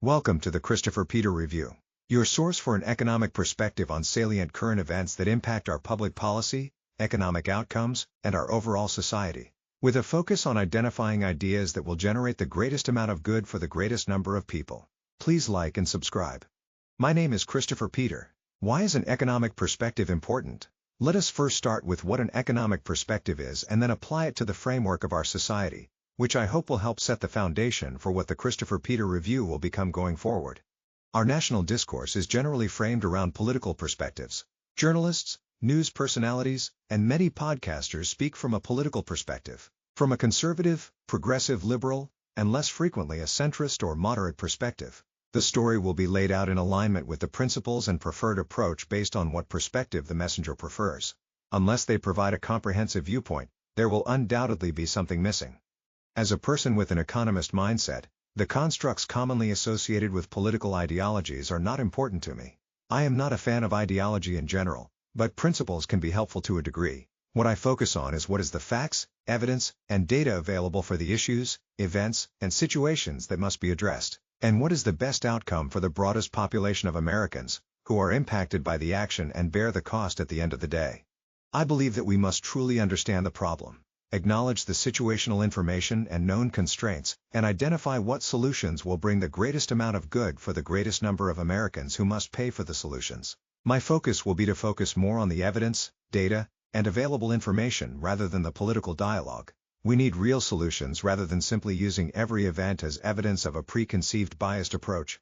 Welcome to the Christopher Peter Review, your source for an economic perspective on salient current events that impact our public policy, economic outcomes, and our overall society, with a focus on identifying ideas that will generate the greatest amount of good for the greatest number of people. Please like and subscribe. My name is Christopher Peter. Why is an economic perspective important? Let us first start with what an economic perspective is and then apply it to the framework of our society, which I hope will help set the foundation for what the Christopher Peter Review will become going forward. Our national discourse is generally framed around political perspectives. Journalists, news personalities, and many podcasters speak from a political perspective, from a conservative, progressive liberal, and less frequently a centrist or moderate perspective. The story will be laid out in alignment with the principles and preferred approach based on what perspective the messenger prefers. Unless they provide a comprehensive viewpoint, there will undoubtedly be something missing. As a person with an economist mindset, the constructs commonly associated with political ideologies are not important to me. I am not a fan of ideology in general, but principles can be helpful to a degree. What I focus on is what is the facts, evidence, and data available for the issues, events, and situations that must be addressed, and what is the best outcome for the broadest population of Americans, who are impacted by the action and bear the cost at the end of the day. I believe that we must truly understand the problem, acknowledge the situational information and known constraints, and identify what solutions will bring the greatest amount of good for the greatest number of Americans who must pay for the solutions. My focus will be to focus more on the evidence, data, and available information rather than the political dialogue. We need real solutions rather than simply using every event as evidence of a preconceived biased approach.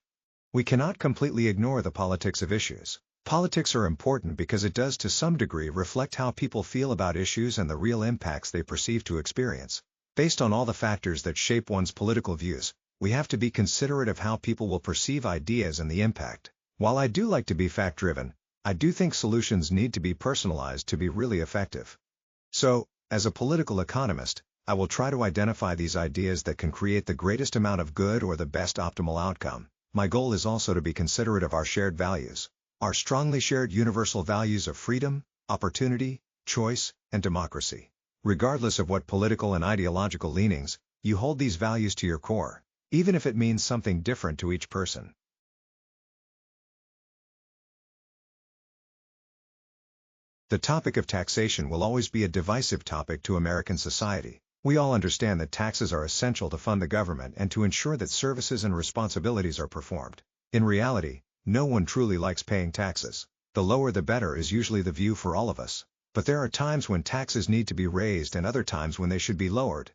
We cannot completely ignore the politics of issues. Politics are important because it does to some degree reflect how people feel about issues and the real impacts they perceive to experience. Based on all the factors that shape one's political views, we have to be considerate of how people will perceive ideas and the impact. While I do like to be fact-driven, I do think solutions need to be personalized to be really effective. So, as a political economist, I will try to identify these ideas that can create the greatest amount of good or the best optimal outcome. My goal is also to be considerate of our shared values. Our strongly shared universal values of freedom, opportunity, choice, and democracy. Regardless of what political and ideological leanings, you hold these values to your core, even if it means something different to each person. The topic of taxation will always be a divisive topic to American society. We all understand that taxes are essential to fund the government and to ensure that services and responsibilities are performed. In reality, no one truly likes paying taxes. The lower the better is usually the view for all of us. But there are times when taxes need to be raised and other times when they should be lowered.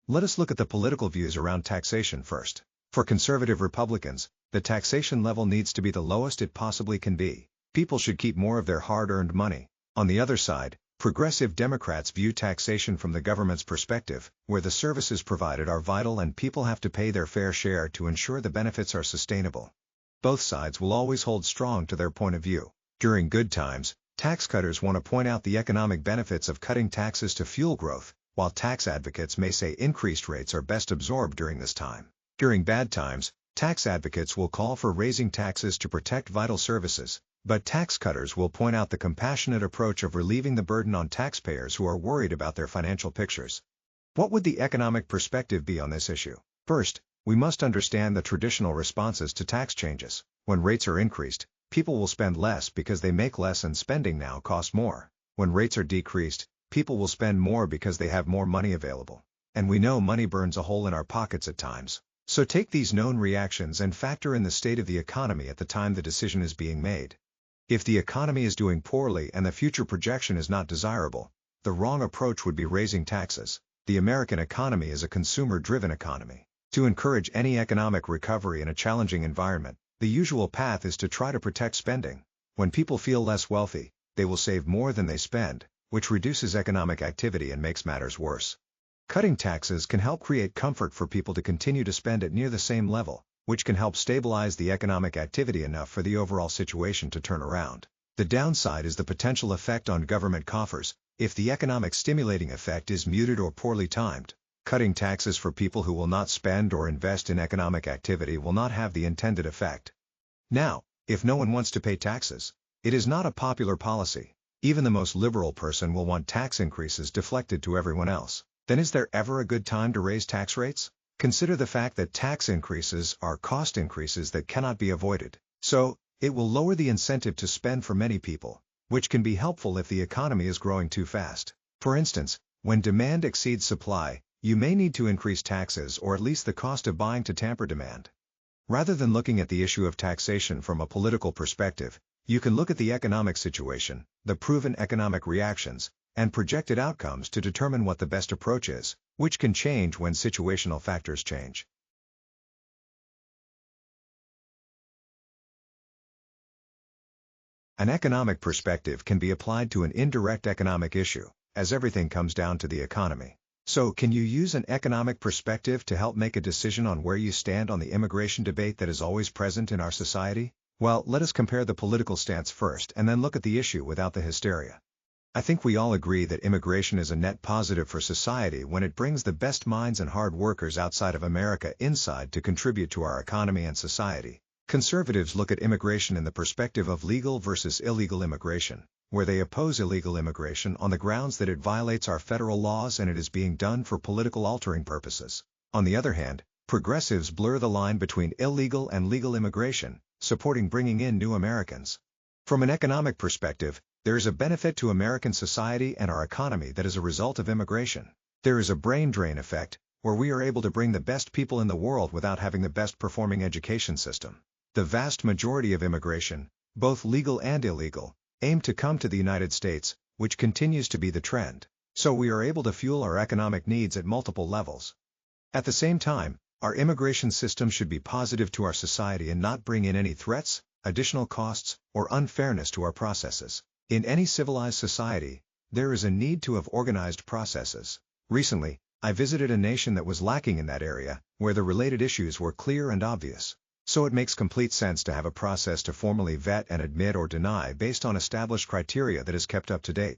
Let us look at the political views around taxation first. For conservative Republicans, the taxation level needs to be the lowest it possibly can be. People should keep more of their hard-earned money. On the other side, progressive Democrats view taxation from the government's perspective, where the services provided are vital and people have to pay their fair share to ensure the benefits are sustainable. Both sides will always hold strong to their point of view. During good times, tax cutters want to point out the economic benefits of cutting taxes to fuel growth, while tax advocates may say increased rates are best absorbed during this time. During bad times, tax advocates will call for raising taxes to protect vital services, but tax cutters will point out the compassionate approach of relieving the burden on taxpayers who are worried about their financial pictures. What would the economic perspective be on this issue? First, we must understand the traditional responses to tax changes. When rates are increased, people will spend less because they make less and spending now costs more. When rates are decreased, people will spend more because they have more money available. And we know money burns a hole in our pockets at times. So take these known reactions and factor in the state of the economy at the time the decision is being made. If the economy is doing poorly and the future projection is not desirable, the wrong approach would be raising taxes. The American economy is a consumer-driven economy. To encourage any economic recovery in a challenging environment, the usual path is to try to protect spending. When people feel less wealthy, they will save more than they spend, which reduces economic activity and makes matters worse. Cutting taxes can help create comfort for people to continue to spend at near the same level, which can help stabilize the economic activity enough for the overall situation to turn around. The downside is the potential effect on government coffers, if the economic stimulating effect is muted or poorly timed. Cutting taxes for people who will not spend or invest in economic activity will not have the intended effect. Now, if no one wants to pay taxes, it is not a popular policy. Even the most liberal person will want tax increases deflected to everyone else. Then is there ever a good time to raise tax rates? Consider the fact that tax increases are cost increases that cannot be avoided. So, it will lower the incentive to spend for many people, which can be helpful if the economy is growing too fast. For instance, when demand exceeds supply, you may need to increase taxes or at least the cost of buying to tamper demand. Rather than looking at the issue of taxation from a political perspective, you can look at the economic situation, the proven economic reactions, and projected outcomes to determine what the best approach is, which can change when situational factors change. An economic perspective can be applied to an indirect economic issue, as everything comes down to the economy. So, can you use an economic perspective to help make a decision on where you stand on the immigration debate that is always present in our society? Well, let us compare the political stance first and then look at the issue without the hysteria. I think we all agree that immigration is a net positive for society when it brings the best minds and hard workers outside of America inside to contribute to our economy and society. Conservatives look at immigration in the perspective of legal versus illegal immigration, where they oppose illegal immigration on the grounds that it violates our federal laws and it is being done for political altering purposes. On the other hand, progressives blur the line between illegal and legal immigration, supporting bringing in new Americans. From an economic perspective, there is a benefit to American society and our economy that is a result of immigration. There is a brain drain effect, where we are able to bring the best people in the world without having the best performing education system. The vast majority of immigration, both legal and illegal, aim to come to the United States, which continues to be the trend. So we are able to fuel our economic needs at multiple levels. At the same time, our immigration system should be positive to our society and not bring in any threats, additional costs, or unfairness to our processes. In any civilized society, there is a need to have organized processes. Recently, I visited a nation that was lacking in that area, where the related issues were clear and obvious. So it makes complete sense to have a process to formally vet and admit or deny based on established criteria that is kept up to date.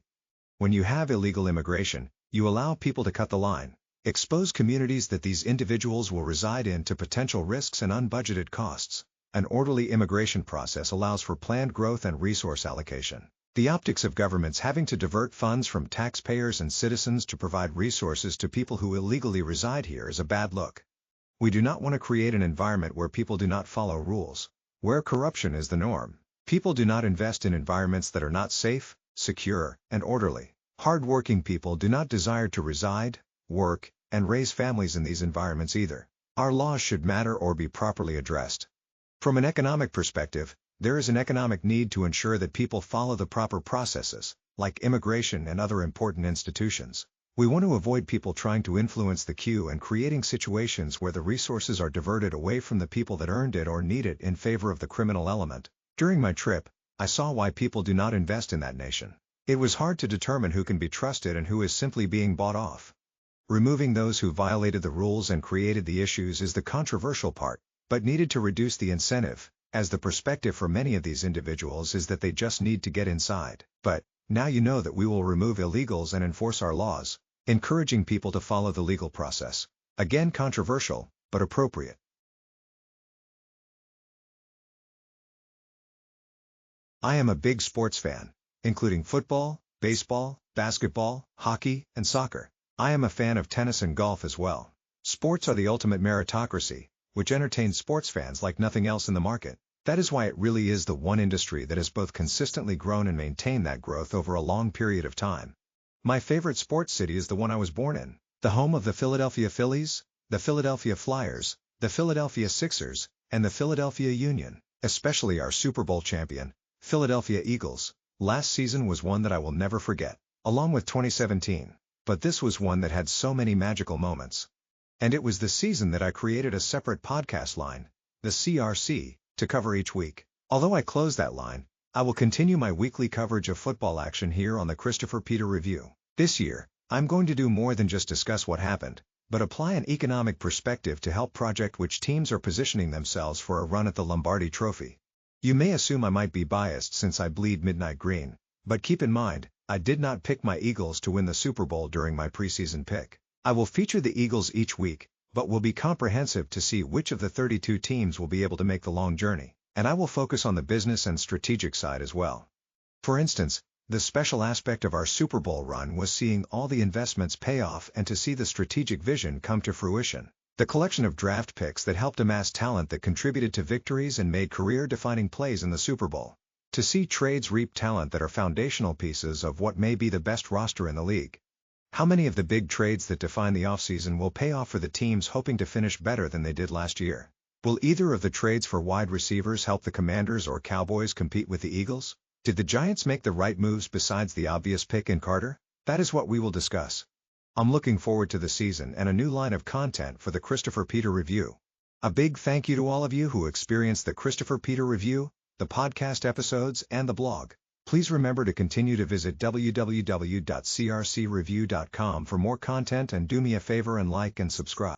When you have illegal immigration, you allow people to cut the line, expose communities that these individuals will reside in to potential risks and unbudgeted costs. An orderly immigration process allows for planned growth and resource allocation. The optics of governments having to divert funds from taxpayers and citizens to provide resources to people who illegally reside here is a bad look. We do not want to create an environment where people do not follow rules, where corruption is the norm. People do not invest in environments that are not safe, secure, and orderly. Hard-working people do not desire to reside, work, and raise families in these environments either. Our laws should matter or be properly addressed. From an economic perspective, there is an economic need to ensure that people follow the proper processes, like immigration and other important institutions. We want to avoid people trying to influence the queue and creating situations where the resources are diverted away from the people that earned it or need it in favor of the criminal element. During my trip, I saw why people do not invest in that nation. It was hard to determine who can be trusted and who is simply being bought off. Removing those who violated the rules and created the issues is the controversial part, but needed to reduce the incentive, as the perspective for many of these individuals is that they just need to get inside. But, now you know that we will remove illegals and enforce our laws, encouraging people to follow the legal process. Again, controversial, but appropriate. I am a big sports fan, including football, baseball, basketball, hockey, and soccer. I am a fan of tennis and golf as well. Sports are the ultimate meritocracy, which entertains sports fans like nothing else in the market. That is why it really is the one industry that has both consistently grown and maintained that growth over a long period of time. My favorite sports city is the one I was born in, the home of the Philadelphia Phillies, the Philadelphia Flyers, the Philadelphia Sixers, and the Philadelphia Union, especially our Super Bowl champion, Philadelphia Eagles. Last season was one that I will never forget, along with 2017, but this was one that had so many magical moments. And it was the season that I created a separate podcast line, the CRC, to cover each week. Although I closed that line, I will continue my weekly coverage of football action here on the Christopher Peter Review. This year, I'm going to do more than just discuss what happened, but apply an economic perspective to help project which teams are positioning themselves for a run at the Lombardi Trophy. You may assume I might be biased since I bleed midnight green, but keep in mind, I did not pick my Eagles to win the Super Bowl during my preseason pick. I will feature the Eagles each week, but will be comprehensive to see which of the 32 teams will be able to make the long journey, and I will focus on the business and strategic side as well. For instance, the special aspect of our Super Bowl run was seeing all the investments pay off and to see the strategic vision come to fruition. The collection of draft picks that helped amass talent that contributed to victories and made career-defining plays in the Super Bowl. To see trades reap talent that are foundational pieces of what may be the best roster in the league. How many of the big trades that define the offseason will pay off for the teams hoping to finish better than they did last year? Will either of the trades for wide receivers help the Commanders or Cowboys compete with the Eagles? Did the Giants make the right moves besides the obvious pick in Carter? That is what we will discuss. I'm looking forward to the season and a new line of content for the Christopher Peter Review. A big thank you to all of you who experienced the Christopher Peter Review, the podcast episodes, and the blog. Please remember to continue to visit www.crcreview.com for more content and do me a favor and like and subscribe.